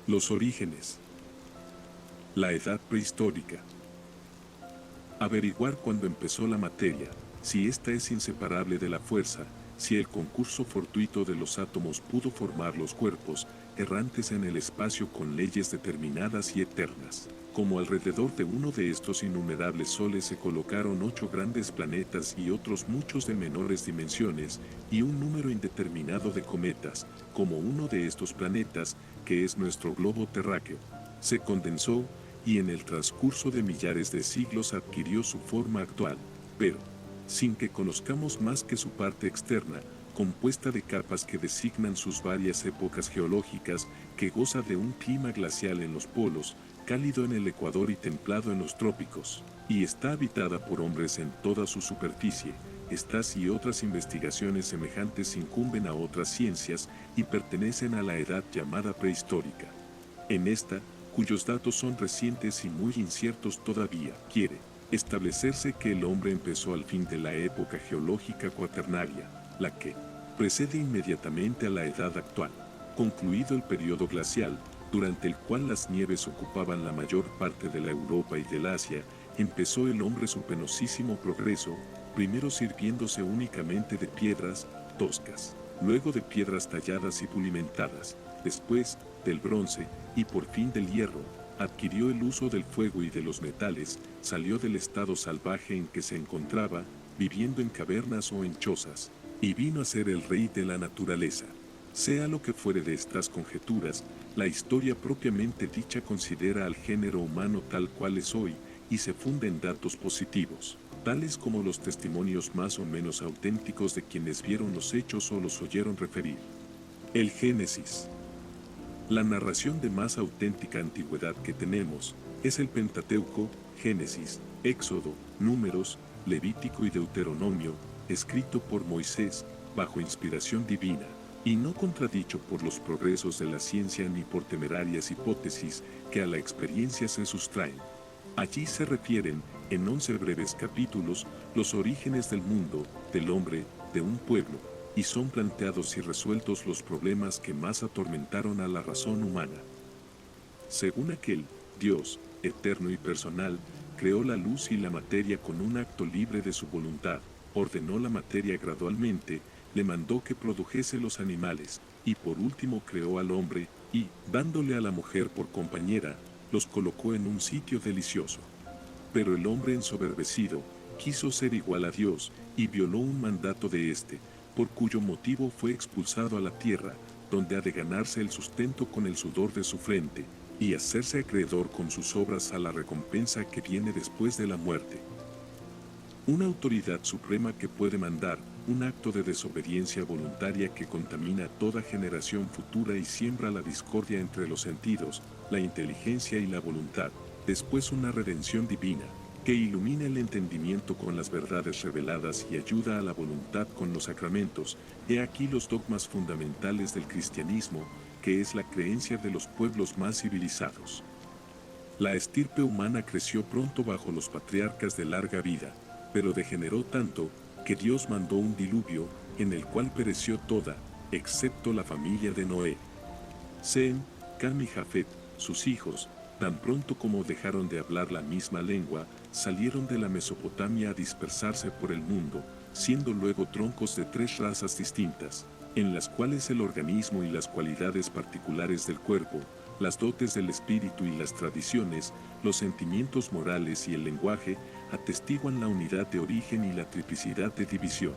Los orígenes. La edad prehistórica. Averiguar cuándo empezó la materia, si ésta es inseparable de la fuerza, si el concurso fortuito de los átomos pudo formar los cuerpos, errantes en el espacio con leyes determinadas y eternas. Como alrededor de uno de estos innumerables soles se colocaron 8 grandes planetas y otros muchos de menores dimensiones, y un número indeterminado de cometas, como uno de estos planetas, que es nuestro globo terráqueo, se condensó, y en el transcurso de millares de siglos adquirió su forma actual, pero, sin que conozcamos más que su parte externa, compuesta de capas que designan sus varias épocas geológicas, que goza de un clima glacial en los polos, cálido en el ecuador y templado en los trópicos, y está habitada por hombres en toda su superficie. Estas y otras investigaciones semejantes incumben a otras ciencias y pertenecen a la edad llamada prehistórica. En esta, cuyos datos son recientes y muy inciertos todavía, quiere establecerse que el hombre empezó al fin de la época geológica cuaternaria, la que precede inmediatamente a la edad actual. Concluido el periodo glacial, durante el cual las nieves ocupaban la mayor parte de la Europa y del Asia, empezó el hombre su penosísimo progreso, primero sirviéndose únicamente de piedras toscas, luego de piedras talladas y pulimentadas, después del bronce y por fin del hierro. Adquirió el uso del fuego y de los metales, salió del estado salvaje en que se encontraba, viviendo en cavernas o en chozas, y vino a ser el rey de la naturaleza. Sea lo que fuere de estas conjeturas, la historia propiamente dicha considera al género humano tal cual es hoy, y se funda en datos positivos, tales como los testimonios más o menos auténticos de quienes vieron los hechos o los oyeron referir. El Génesis. La narración de más auténtica antigüedad que tenemos es el Pentateuco, Génesis, Éxodo, Números, Levítico y Deuteronomio, escrito por Moisés, bajo inspiración divina, y no contradicho por los progresos de la ciencia ni por temerarias hipótesis que a la experiencia se sustraen. Allí se refieren, en 11 breves capítulos, los orígenes del mundo, del hombre, de un pueblo, y son planteados y resueltos los problemas que más atormentaron a la razón humana. Según aquel, Dios, eterno y personal, creó la luz y la materia con un acto libre de su voluntad, ordenó la materia gradualmente, le mandó que produjese los animales, y por último creó al hombre, y, dándole a la mujer por compañera, los colocó en un sitio delicioso. Pero el hombre ensoberbecido, quiso ser igual a Dios, y violó un mandato de éste, por cuyo motivo fue expulsado a la tierra, donde ha de ganarse el sustento con el sudor de su frente, y hacerse acreedor con sus obras a la recompensa que viene después de la muerte. Una autoridad suprema que puede mandar un acto de desobediencia voluntaria que contamina toda generación futura y siembra la discordia entre los sentidos, la inteligencia y la voluntad, después una redención divina, que ilumina el entendimiento con las verdades reveladas y ayuda a la voluntad con los sacramentos. He aquí los dogmas fundamentales del cristianismo, que es la creencia de los pueblos más civilizados. La estirpe humana creció pronto bajo los patriarcas de larga vida, pero degeneró tanto, que Dios mandó un diluvio, en el cual pereció toda, excepto la familia de Noé. Sem, Cam y Jafet, sus hijos, tan pronto como dejaron de hablar la misma lengua, salieron de la Mesopotamia a dispersarse por el mundo, siendo luego troncos de 3 razas distintas, en las cuales el organismo y las cualidades particulares del cuerpo, las dotes del espíritu y las tradiciones, los sentimientos morales y el lenguaje, atestiguan la unidad de origen y la triplicidad de división.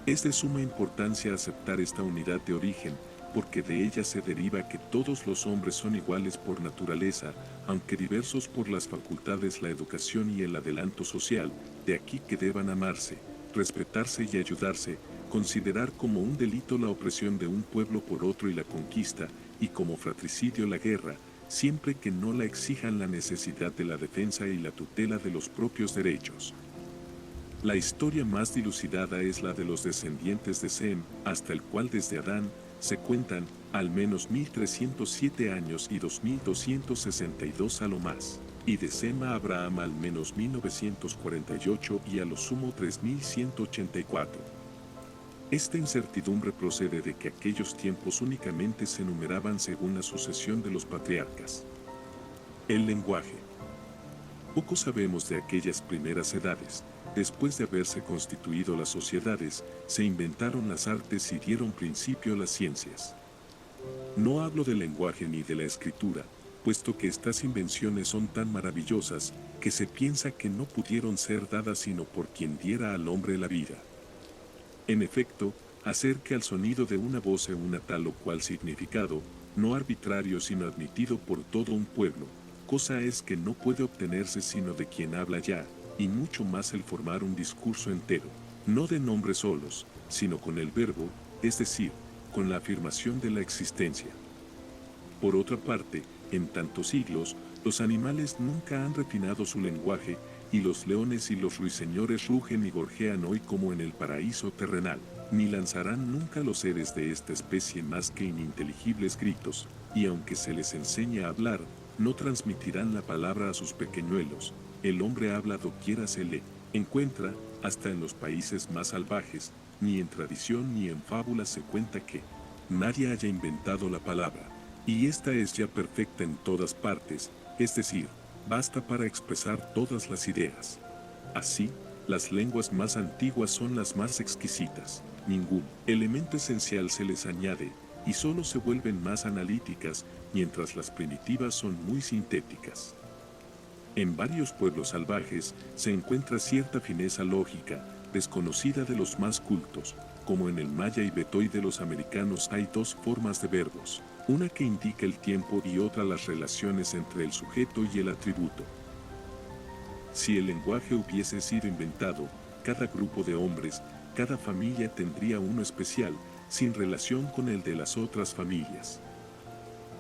Es de suma importancia aceptar esta unidad de origen, porque de ella se deriva que todos los hombres son iguales por naturaleza, aunque diversos por las facultades, la educación y el adelanto social, de aquí que deban amarse, respetarse y ayudarse, considerar como un delito la opresión de un pueblo por otro y la conquista, y como fratricidio la guerra, siempre que no la exijan la necesidad de la defensa y la tutela de los propios derechos. La historia más dilucidada es la de los descendientes de Sem, hasta el cual desde Adán se cuentan al menos 1307 años y 2262 a lo más, y de Sem a Abraham al menos 1948 y a lo sumo 3184. Esta incertidumbre procede de que aquellos tiempos únicamente se numeraban según la sucesión de los patriarcas. El lenguaje. Poco sabemos de aquellas primeras edades. Después de haberse constituido las sociedades, se inventaron las artes y dieron principio a las ciencias. No hablo del lenguaje ni de la escritura, puesto que estas invenciones son tan maravillosas que se piensa que no pudieron ser dadas sino por quien diera al hombre la vida. En efecto, hacer que al sonido de una voz sea una tal o cual significado, no arbitrario sino admitido por todo un pueblo, cosa es que no puede obtenerse sino de quien habla ya, y mucho más el formar un discurso entero, no de nombres solos, sino con el verbo, es decir, con la afirmación de la existencia. Por otra parte, en tantos siglos, los animales nunca han refinado su lenguaje, y los leones y los ruiseñores rugen y gorjean hoy como en el paraíso terrenal, ni lanzarán nunca los seres de esta especie más que ininteligibles gritos, y aunque se les enseñe a hablar, no transmitirán la palabra a sus pequeñuelos. El hombre habla doquiera se le encuentra, hasta en los países más salvajes, ni en tradición ni en fábulas se cuenta que nadie haya inventado la palabra, y esta es ya perfecta en todas partes, es decir, basta para expresar todas las ideas. Así, las lenguas más antiguas son las más exquisitas, ningún elemento esencial se les añade, y solo se vuelven más analíticas, mientras las primitivas son muy sintéticas. En varios pueblos salvajes se encuentra cierta fineza lógica, desconocida de los más cultos, como en el maya y betoy de los americanos hay dos formas de verbos, una que indica el tiempo y otra las relaciones entre el sujeto y el atributo. Si el lenguaje hubiese sido inventado, cada grupo de hombres, cada familia tendría uno especial, sin relación con el de las otras familias.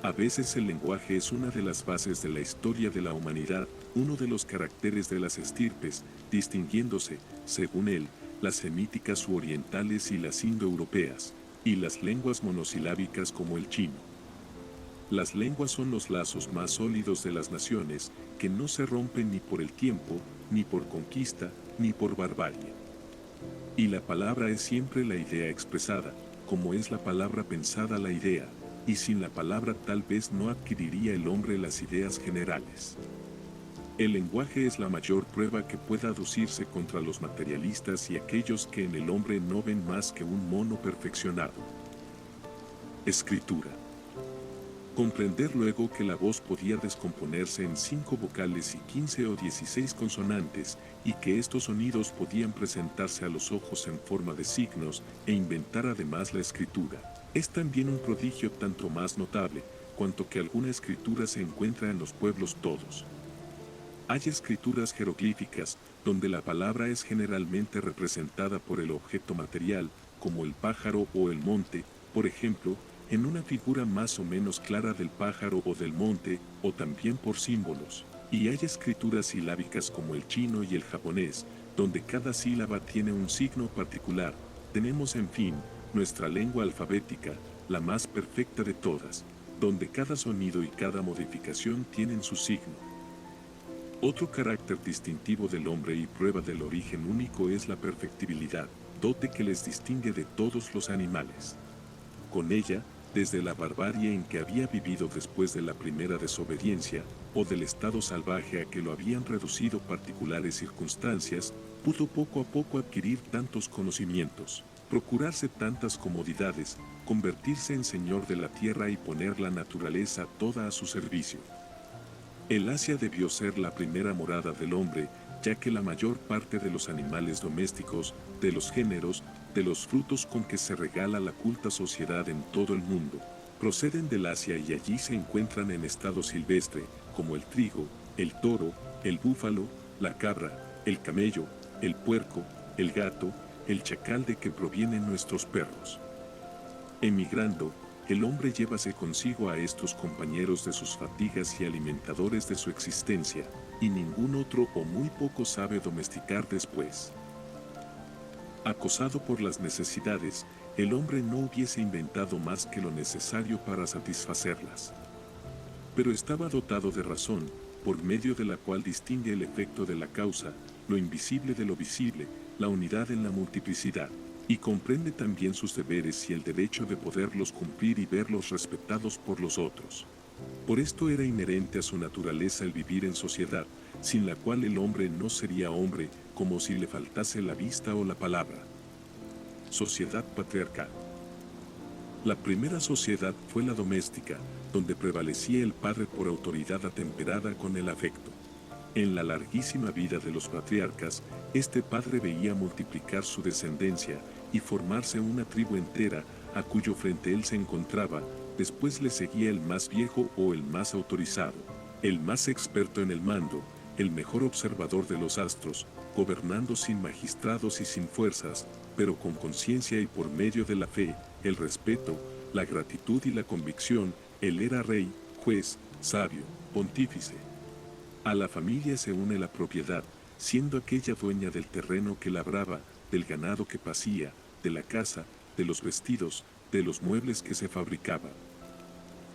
A veces el lenguaje es una de las bases de la historia de la humanidad, uno de los caracteres de las estirpes, distinguiéndose, según él, las semíticas u orientales y las indoeuropeas, y las lenguas monosilábicas como el chino. Las lenguas son los lazos más sólidos de las naciones, que no se rompen ni por el tiempo, ni por conquista, ni por barbarie. Y la palabra es siempre la idea expresada, como es la palabra pensada la idea, y sin la palabra tal vez no adquiriría el hombre las ideas generales. El lenguaje es la mayor prueba que pueda aducirse contra los materialistas y aquellos que en el hombre no ven más que un mono perfeccionado. Escritura. Comprender luego que la voz podía descomponerse en 5 vocales y 15 o 16 consonantes, y que estos sonidos podían presentarse a los ojos en forma de signos, e inventar además la escritura, es también un prodigio tanto más notable, cuanto que alguna escritura se encuentra en los pueblos todos. Hay escrituras jeroglíficas, donde la palabra es generalmente representada por el objeto material, como el pájaro o el monte, por ejemplo, en una figura más o menos clara del pájaro o del monte, o también por símbolos. Y hay escrituras silábicas como el chino y el japonés, donde cada sílaba tiene un signo particular. Tenemos, en fin, nuestra lengua alfabética, la más perfecta de todas, donde cada sonido y cada modificación tienen su signo. Otro carácter distintivo del hombre y prueba del origen único es la perfectibilidad, dote que les distingue de todos los animales. Con ella, desde la barbarie en que había vivido después de la primera desobediencia, o del estado salvaje a que lo habían reducido particulares circunstancias, pudo poco a poco adquirir tantos conocimientos, procurarse tantas comodidades, convertirse en señor de la tierra y poner la naturaleza toda a su servicio. El Asia debió ser la primera morada del hombre, ya que la mayor parte de los animales domésticos, de los géneros, de los frutos con que se regala la culta sociedad en todo el mundo, proceden del Asia y allí se encuentran en estado silvestre, como el trigo, el toro, el búfalo, la cabra, el camello, el puerco, el gato, el chacal de que provienen nuestros perros. Emigrando, el hombre llévase consigo a estos compañeros de sus fatigas y alimentadores de su existencia, y ningún otro o muy poco sabe domesticar después. Acosado por las necesidades, el hombre no hubiese inventado más que lo necesario para satisfacerlas. Pero estaba dotado de razón, por medio de la cual distingue el efecto de la causa, lo invisible de lo visible, la unidad en la multiplicidad. y comprende también sus deberes y el derecho de poderlos cumplir y verlos respetados por los otros. Por esto era inherente a su naturaleza el vivir en sociedad, sin la cual el hombre no sería hombre, como si le faltase la vista o la palabra. Sociedad patriarcal. La primera sociedad fue la doméstica, donde prevalecía el padre por autoridad atemperada con el afecto. En la larguísima vida de los patriarcas, este padre veía multiplicar su descendencia y formarse una tribu entera a cuyo frente él se encontraba. Después le seguía el más viejo o el más autorizado, el más experto en el mando, el mejor observador de los astros, gobernando sin magistrados y sin fuerzas, pero con conciencia y por medio de la fe, el respeto, la gratitud y la convicción. Él era rey, juez, sabio, pontífice. A la familia se une la propiedad, siendo aquella dueña del terreno que labraba, del ganado que pacía, de la casa, de los vestidos, de los muebles que se fabricaban.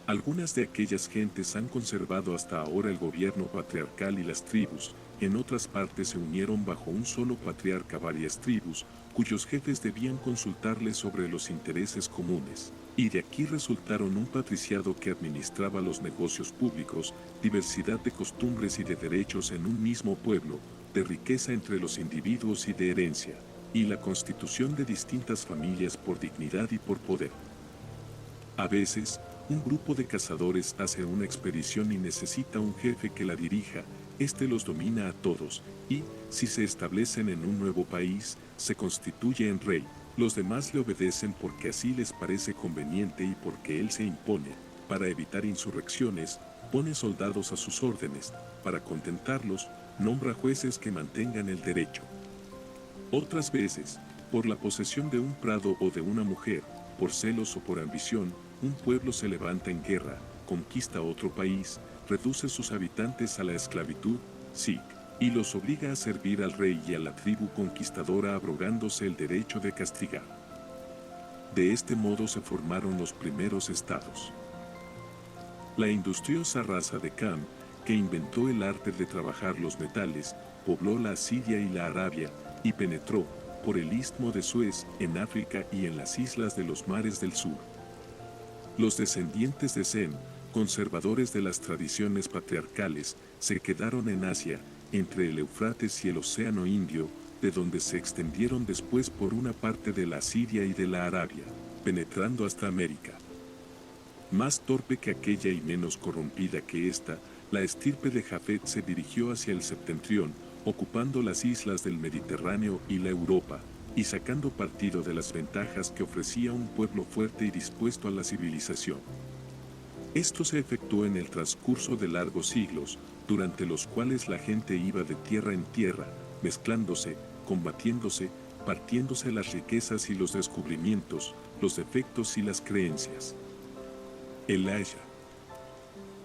Algunas de aquellas gentes han conservado hasta ahora el gobierno patriarcal y las tribus, en otras partes se unieron bajo un solo patriarca varias tribus, cuyos jefes debían consultarles sobre los intereses comunes, y de aquí resultaron un patriciado que administraba los negocios públicos, diversidad de costumbres y de derechos en un mismo pueblo, de riqueza entre los individuos y de herencia, y la constitución de distintas familias por dignidad y por poder. A veces, un grupo de cazadores hace una expedición y necesita un jefe que la dirija. Este los domina a todos, y, si se establecen en un nuevo país, se constituye en rey. Los demás le obedecen porque así les parece conveniente y porque él se impone. Para evitar insurrecciones, pone soldados a sus órdenes. Para contentarlos, nombra jueces que mantengan el derecho. Otras veces, por la posesión de un prado o de una mujer, por celos o por ambición, un pueblo se levanta en guerra, conquista otro país, reduce sus habitantes a la esclavitud, sí, y los obliga a servir al rey y a la tribu conquistadora abrogándose el derecho de castigar. De este modo se formaron los primeros estados. La industriosa raza de Cam, que inventó el arte de trabajar los metales, pobló la Asiria y la Arabia, y penetró, por el istmo de Suez, en África y en las islas de los mares del sur. Los descendientes de Sem, conservadores de las tradiciones patriarcales, se quedaron en Asia, entre el Éufrates y el Océano Indio, de donde se extendieron después por una parte de la Asiria y de la Arabia, penetrando hasta América. Más torpe que aquella y menos corrompida que esta, la estirpe de Jafet se dirigió hacia el septentrión, ocupando las islas del Mediterráneo y la Europa, y sacando partido de las ventajas que ofrecía un pueblo fuerte y dispuesto a la civilización. Esto se efectuó en el transcurso de largos siglos, durante los cuales la gente iba de tierra en tierra, mezclándose, combatiéndose, partiéndose las riquezas y los descubrimientos, los defectos y las creencias. El Asia.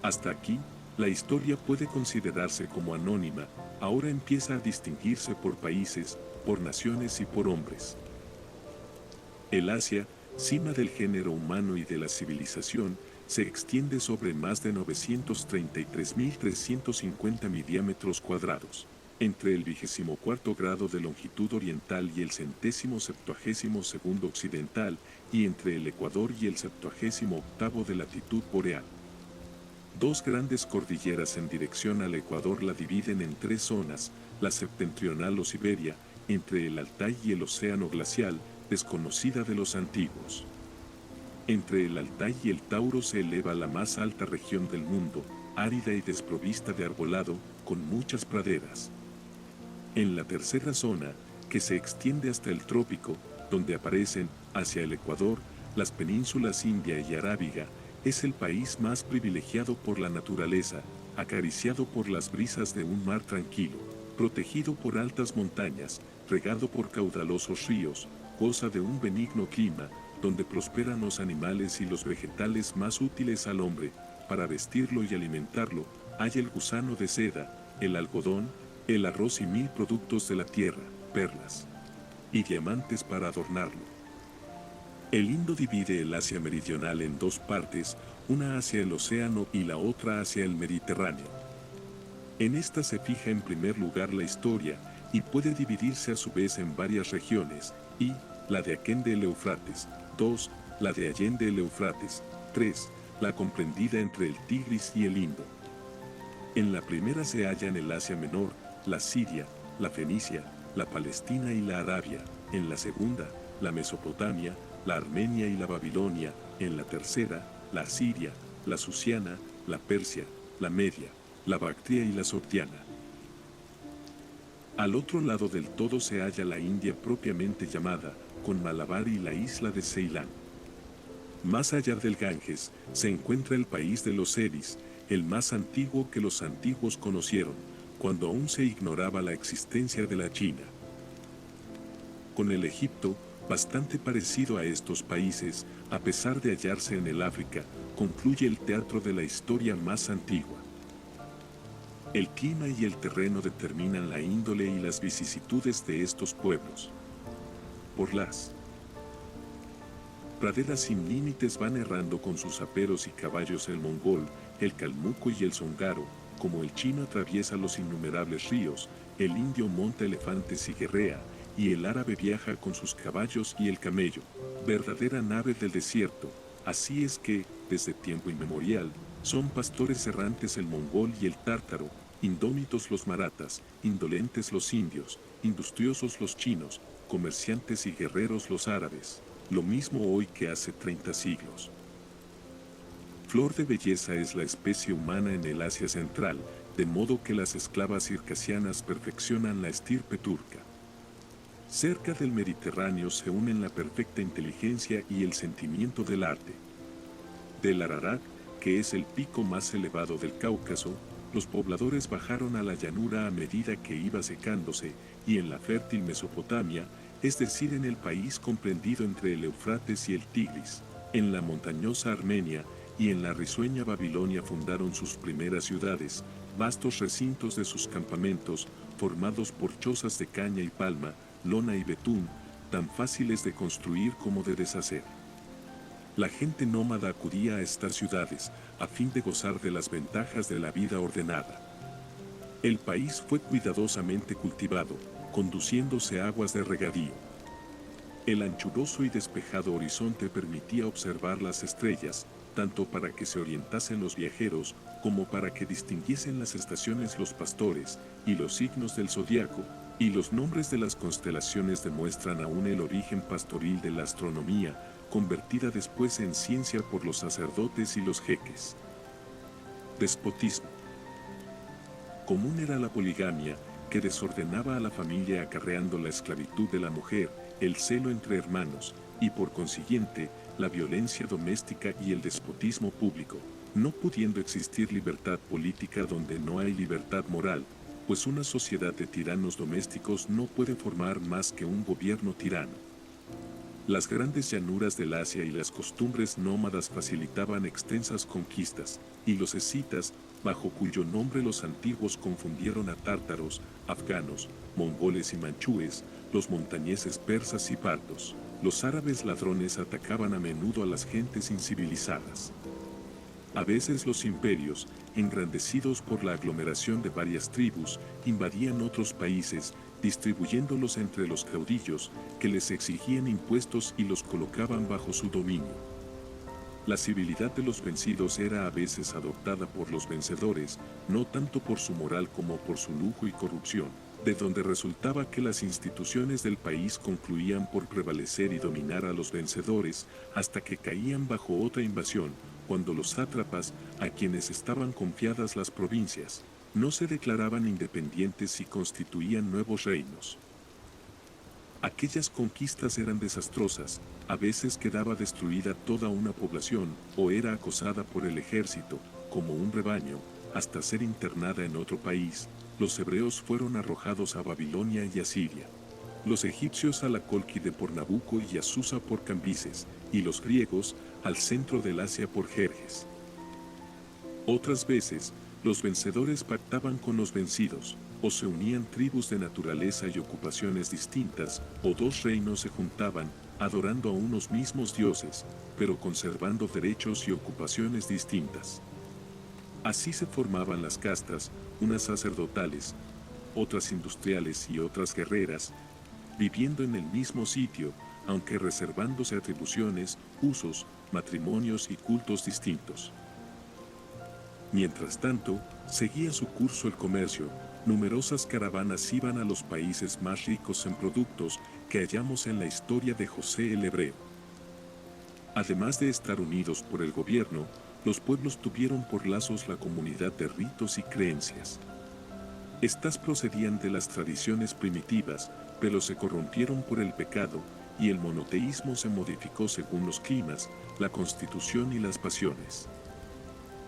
Hasta aquí, la historia puede considerarse como anónima, ahora empieza a distinguirse por países, por naciones y por hombres. El Asia, cima del género humano y de la civilización, se extiende sobre más de 933.350 milímetros cuadrados, entre el 24 grado de longitud oriental y el 172º occidental, y entre el Ecuador y el 78º de latitud boreal. Dos grandes cordilleras en dirección al Ecuador la dividen en tres zonas, la septentrional o Siberia, entre el Altai y el Océano Glacial, desconocida de los antiguos. Entre el Altai y el Tauro se eleva la más alta región del mundo, árida y desprovista de arbolado, con muchas praderas. En la tercera zona, que se extiende hasta el trópico, donde aparecen, hacia el Ecuador, las penínsulas India y Arábiga, es el país más privilegiado por la naturaleza, acariciado por las brisas de un mar tranquilo, protegido por altas montañas, regado por caudalosos ríos, goza de un benigno clima, donde prosperan los animales y los vegetales más útiles al hombre, para vestirlo y alimentarlo, hay el gusano de seda, el algodón, el arroz y 1000 productos de la tierra, perlas y diamantes para adornarlo. El Indo divide el Asia meridional en dos partes, una hacia el océano y la otra hacia el Mediterráneo. En esta se fija en primer lugar la historia, y puede dividirse a su vez en varias regiones, y, la de Aquende el Eufrates. 2. La de Allende el Eufrates. 3. La comprendida entre el Tigris y el Indo. En la primera se hallan el Asia Menor, la Siria, la Fenicia, la Palestina y la Arabia. En la segunda, la Mesopotamia, la Armenia y la Babilonia. En la tercera, la Asiria, la Susiana, la Persia, la Media, la Bactria y la Sogdiana. Al otro lado del todo se halla la India propiamente llamada, con Malabar y la isla de Ceilán. Más allá del Ganges, se encuentra el país de los Eris, el más antiguo que los antiguos conocieron, cuando aún se ignoraba la existencia de la China. Con el Egipto, bastante parecido a estos países, a pesar de hallarse en el África, concluye el teatro de la historia más antigua. El clima y el terreno determinan la índole y las vicisitudes de estos pueblos. Por las praderas sin límites van errando con sus aperos y caballos el mongol, el calmuco y el zongaro, como el chino atraviesa los innumerables ríos, el indio monta elefantes y guerrea, y el árabe viaja con sus caballos y el camello, verdadera nave del desierto. Así es que, desde tiempo inmemorial, son pastores errantes el mongol y el tártaro, indómitos los maratas, indolentes los indios, industriosos los chinos, comerciantes y guerreros los árabes, lo mismo hoy que hace 30 siglos. Flor de belleza es la especie humana en el Asia Central, de modo que las esclavas circasianas perfeccionan la estirpe turca. Cerca del Mediterráneo se unen la perfecta inteligencia y el sentimiento del arte. Del Ararat, que es el pico más elevado del Cáucaso, los pobladores bajaron a la llanura a medida que iba secándose, y en la fértil Mesopotamia, es decir en el país comprendido entre el Eufrates y el Tigris, en la montañosa Armenia y en la risueña Babilonia fundaron sus primeras ciudades, vastos recintos de sus campamentos, formados por chozas de caña y palma, lona y betún, tan fáciles de construir como de deshacer. La gente nómada acudía a estas ciudades, a fin de gozar de las ventajas de la vida ordenada. El país fue cuidadosamente cultivado, conduciéndose aguas de regadío. El anchuroso y despejado horizonte permitía observar las estrellas, tanto para que se orientasen los viajeros, como para que distinguiesen las estaciones los pastores, y los signos del zodiaco, y los nombres de las constelaciones demuestran aún el origen pastoril de la astronomía, convertida después en ciencia por los sacerdotes y los jeques. Despotismo. Común era la poligamia, que desordenaba a la familia acarreando la esclavitud de la mujer, el celo entre hermanos, y por consiguiente, la violencia doméstica y el despotismo público, no pudiendo existir libertad política donde no hay libertad moral, pues una sociedad de tiranos domésticos no puede formar más que un gobierno tirano. Las grandes llanuras del Asia y las costumbres nómadas facilitaban extensas conquistas, y los escitas, bajo cuyo nombre los antiguos confundieron a tártaros, afganos, mongoles y manchúes, los montañeses persas y partos. Los árabes ladrones atacaban a menudo a las gentes incivilizadas. A veces los imperios, engrandecidos por la aglomeración de varias tribus, invadían otros países, distribuyéndolos entre los caudillos, que les exigían impuestos y los colocaban bajo su dominio. La civilidad de los vencidos era a veces adoptada por los vencedores, no tanto por su moral como por su lujo y corrupción, de donde resultaba que las instituciones del país concluían por prevalecer y dominar a los vencedores, hasta que caían bajo otra invasión, cuando los sátrapas, a quienes estaban confiadas las provincias, no se declaraban independientes y constituían nuevos reinos. Aquellas conquistas eran desastrosas, a veces quedaba destruida toda una población, o era acosada por el ejército, como un rebaño, hasta ser internada en otro país. Los hebreos fueron arrojados a Babilonia y a Siria. Los egipcios a la Cólquide por Nabuco y a Susa por Cambises, y los griegos al centro del Asia por Jerjes. Otras veces, los vencedores pactaban con los vencidos, o se unían tribus de naturaleza y ocupaciones distintas, o dos reinos se juntaban, adorando a unos mismos dioses, pero conservando derechos y ocupaciones distintas. Así se formaban las castas, unas sacerdotales, otras industriales y otras guerreras, viviendo en el mismo sitio, aunque reservándose atribuciones, usos, matrimonios y cultos distintos. Mientras tanto, seguía su curso el comercio. Numerosas caravanas iban a los países más ricos en productos que hallamos en la historia de José el Hebreo. Además de estar unidos por el gobierno, los pueblos tuvieron por lazos la comunidad de ritos y creencias. Estas procedían de las tradiciones primitivas, pero se corrompieron por el pecado, y el monoteísmo se modificó según los climas, la constitución y las pasiones.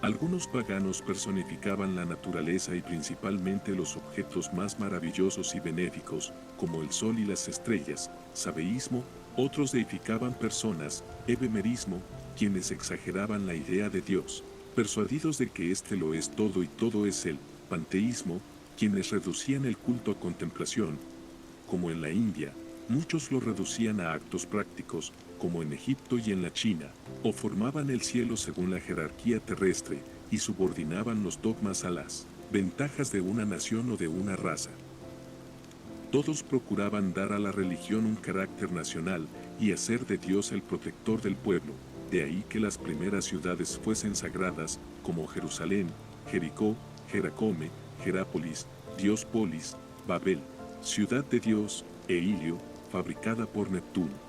Algunos paganos personificaban la naturaleza y principalmente los objetos más maravillosos y benéficos, como el sol y las estrellas, sabeísmo; otros deificaban personas, ebemerismo, quienes exageraban la idea de Dios, persuadidos de que éste lo es todo y todo es él; panteísmo, quienes reducían el culto a contemplación, como en la India; muchos lo reducían a actos prácticos, como en Egipto y en la China, o formaban el cielo según la jerarquía terrestre, y subordinaban los dogmas a las ventajas de una nación o de una raza. Todos procuraban dar a la religión un carácter nacional y hacer de Dios el protector del pueblo, de ahí que las primeras ciudades fuesen sagradas, como Jerusalén, Jericó, Jeracome, Jerápolis, Diospolis, Babel, ciudad de Dios, e Ilio, fabricada por Neptuno.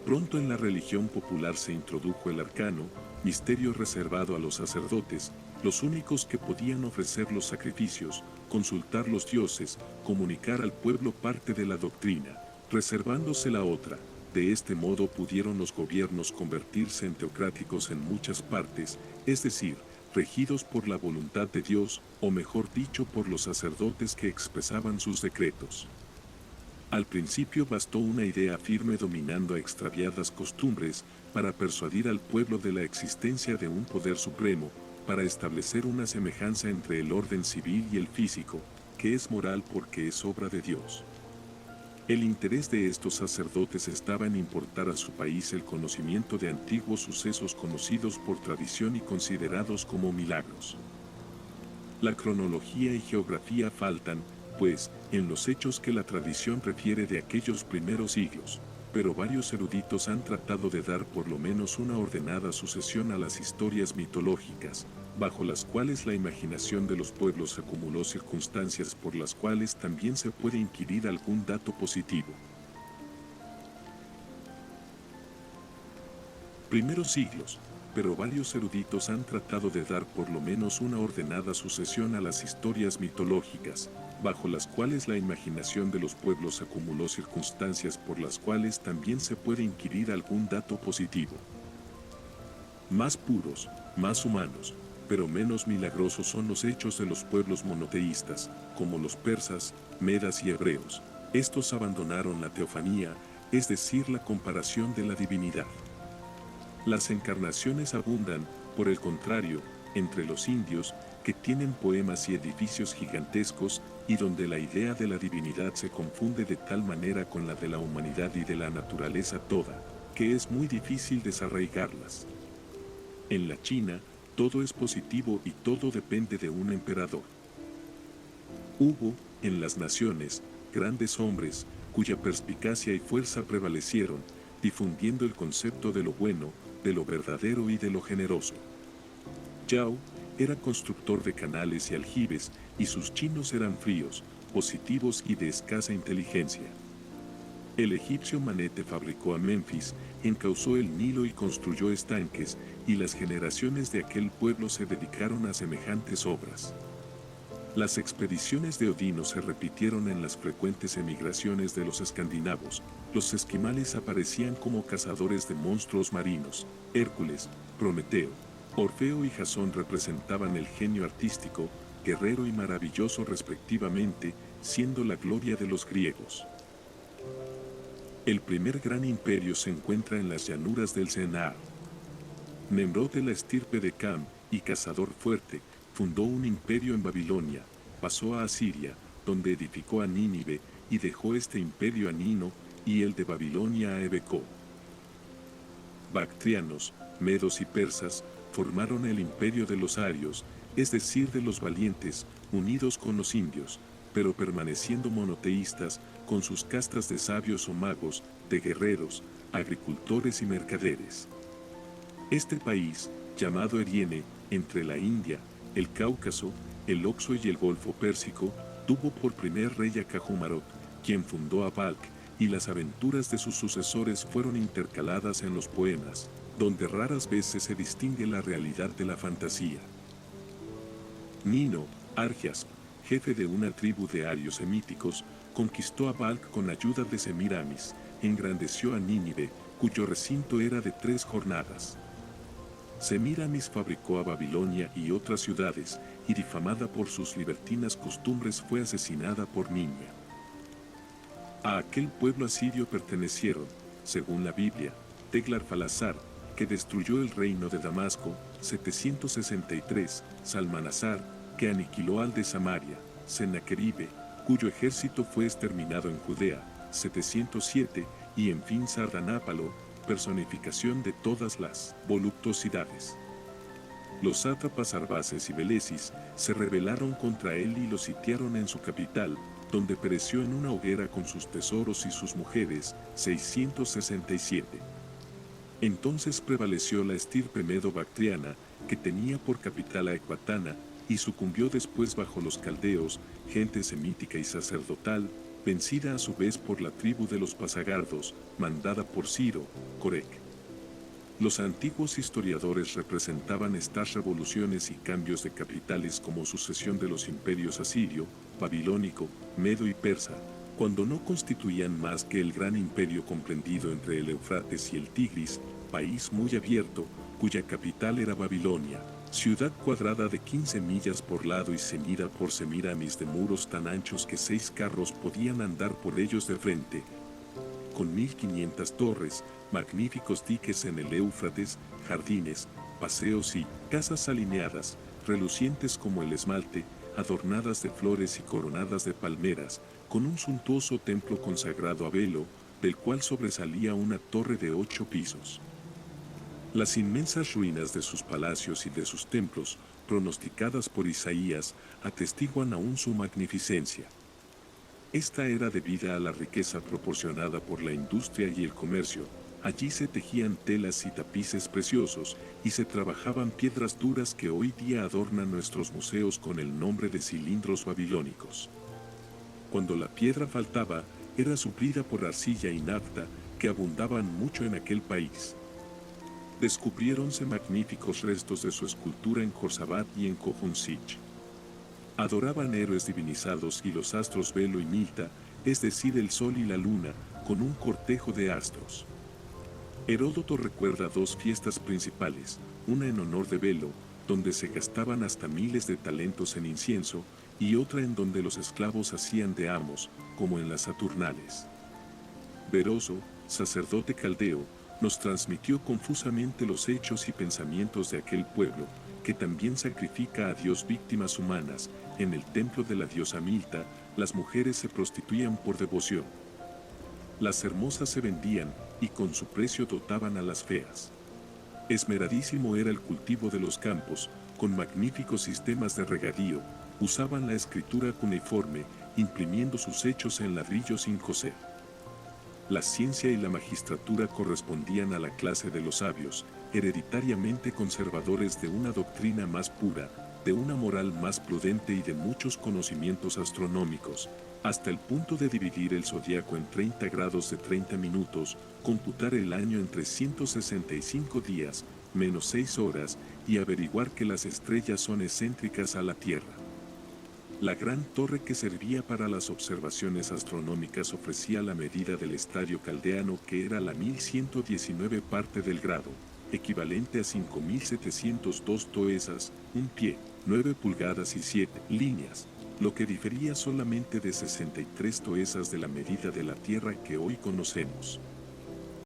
Pronto en la religión popular se introdujo el arcano, misterio reservado a los sacerdotes, los únicos que podían ofrecer los sacrificios, consultar los dioses, comunicar al pueblo parte de la doctrina, reservándose la otra. De este modo pudieron los gobiernos convertirse en teocráticos en muchas partes, es decir, regidos por la voluntad de Dios, o mejor dicho por los sacerdotes que expresaban sus decretos. Al principio bastó una idea firme dominando a extraviadas costumbres para persuadir al pueblo de la existencia de un poder supremo, para establecer una semejanza entre el orden civil y el físico, que es moral porque es obra de Dios. El interés de estos sacerdotes estaba en importar a su país el conocimiento de antiguos sucesos conocidos por tradición y considerados como milagros. La cronología y geografía faltan, pues, en los hechos que la tradición refiere de aquellos primeros siglos, pero varios eruditos han tratado de dar por lo menos una ordenada sucesión a las historias mitológicas, bajo las cuales la imaginación de los pueblos acumuló circunstancias por las cuales también se puede inquirir algún dato positivo. Primeros siglos, pero varios eruditos han tratado de dar por lo menos una ordenada sucesión a las historias mitológicas, bajo las cuales la imaginación de los pueblos acumuló circunstancias por las cuales también se puede inquirir algún dato positivo. Más puros, más humanos, pero menos milagrosos son los hechos de los pueblos monoteístas, como los persas, medas y hebreos. Estos abandonaron la teofanía, es decir, la comparación de la divinidad. Las encarnaciones abundan, por el contrario, entre los indios, que tienen poemas y edificios gigantescos, y donde la idea de la divinidad se confunde de tal manera con la de la humanidad y de la naturaleza toda, que es muy difícil desarraigarlas. En la China, todo es positivo y todo depende de un emperador. Hubo, en las naciones, grandes hombres, cuya perspicacia y fuerza prevalecieron, difundiendo el concepto de lo bueno, de lo verdadero y de lo generoso. Yao era constructor de canales y aljibes, y sus chinos eran fríos, positivos y de escasa inteligencia. El egipcio Manete fabricó a Menfis, encauzó el Nilo y construyó estanques, y las generaciones de aquel pueblo se dedicaron a semejantes obras. Las expediciones de Odino se repitieron en las frecuentes emigraciones de los escandinavos. Los esquimales aparecían como cazadores de monstruos marinos. Hércules, Prometeo, Orfeo y Jasón representaban el genio artístico, guerrero y maravilloso respectivamente, siendo la gloria de los griegos. El primer gran imperio se encuentra en las llanuras del Sennaar. Nemrod de la estirpe de Cam, y cazador fuerte, fundó un imperio en Babilonia, pasó a Asiria, donde edificó a Nínive, y dejó este imperio a Nino, y el de Babilonia a Ebecó. Bactrianos, medos y persas, formaron el imperio de los arios, es decir de los valientes, unidos con los indios, pero permaneciendo monoteístas, con sus castas de sabios o magos, de guerreros, agricultores y mercaderes. Este país, llamado Eriene, entre la India, el Cáucaso, el Oxo y el Golfo Pérsico, tuvo por primer rey a Cajumarot, quien fundó a Balkh, y las aventuras de sus sucesores fueron intercaladas en los poemas, donde raras veces se distingue la realidad de la fantasía. Nino, Argiasp, jefe de una tribu de arios semíticos, conquistó a Balkh con ayuda de Semiramis, engrandeció a Nínive, cuyo recinto era de 3 jornadas. Semiramis fabricó a Babilonia y otras ciudades, y difamada por sus libertinas costumbres fue asesinada por Nimia. A aquel pueblo asirio pertenecieron, según la Biblia, Teglar-Falasar, que destruyó el reino de Damasco, 763, Salmanasar, que aniquiló al de Samaria, Sennaqueribe, cuyo ejército fue exterminado en Judea, 707, y en fin Sardanápalo, personificación de todas las voluptuosidades. Los sátrapas Arbaces y Belesis se rebelaron contra él y lo sitiaron en su capital, donde pereció en una hoguera con sus tesoros y sus mujeres, 667. Entonces prevaleció la estirpe medo-bactriana, que tenía por capital a Ecbatana, y sucumbió después bajo los caldeos, gente semítica y sacerdotal, vencida a su vez por la tribu de los pasagardos, mandada por Ciro, Corec. Los antiguos historiadores representaban estas revoluciones y cambios de capitales como sucesión de los imperios asirio, babilónico, medo y persa, cuando no constituían más que el gran imperio comprendido entre el Éufrates y el Tigris, país muy abierto, cuya capital era Babilonia, ciudad cuadrada de 15 millas por lado y ceñida por Semiramis de muros tan anchos que 6 carros podían andar por ellos de frente, con 1500 torres, magníficos diques en el Éufrates, jardines, paseos y casas alineadas, relucientes como el esmalte, adornadas de flores y coronadas de palmeras, con un suntuoso templo consagrado a Belo, del cual sobresalía una torre de 8 pisos. Las inmensas ruinas de sus palacios y de sus templos, pronosticadas por Isaías, atestiguan aún su magnificencia. Esta era debida a la riqueza proporcionada por la industria y el comercio. Allí se tejían telas y tapices preciosos, y se trabajaban piedras duras que hoy día adornan nuestros museos con el nombre de cilindros babilónicos. Cuando la piedra faltaba, era suplida por arcilla y nafta, que abundaban mucho en aquel país. Descubriéronse magníficos restos de su escultura en Josabat y en Kohunsich. Adoraban héroes divinizados y los astros Belo y Milta, es decir, el sol y la luna, con un cortejo de astros. Heródoto recuerda 2 fiestas principales, una en honor de Belo, donde se gastaban hasta miles de talentos en incienso, y otra en donde los esclavos hacían de amos, como en las Saturnales. Beroso, sacerdote caldeo, nos transmitió confusamente los hechos y pensamientos de aquel pueblo, que también sacrifica a Dios víctimas humanas. En el templo de la diosa Milta, las mujeres se prostituían por devoción. Las hermosas se vendían, y con su precio dotaban a las feas. Esmeradísimo era el cultivo de los campos, con magníficos sistemas de regadío, usaban la escritura cuneiforme, imprimiendo sus hechos en ladrillo sin coser. La ciencia y la magistratura correspondían a la clase de los sabios, hereditariamente conservadores de una doctrina más pura, de una moral más prudente y de muchos conocimientos astronómicos, hasta el punto de dividir el zodiaco en 30 grados de 30 minutos, computar el año en 365 días, menos 6 horas, y averiguar que las estrellas son excéntricas a la Tierra. La gran torre que servía para las observaciones astronómicas ofrecía la medida del estadio caldeano, que era la 1119 parte del grado, equivalente a 5702 toesas, un pie, 9 pulgadas y 7 líneas, lo que difería solamente de 63 toesas de la medida de la Tierra que hoy conocemos.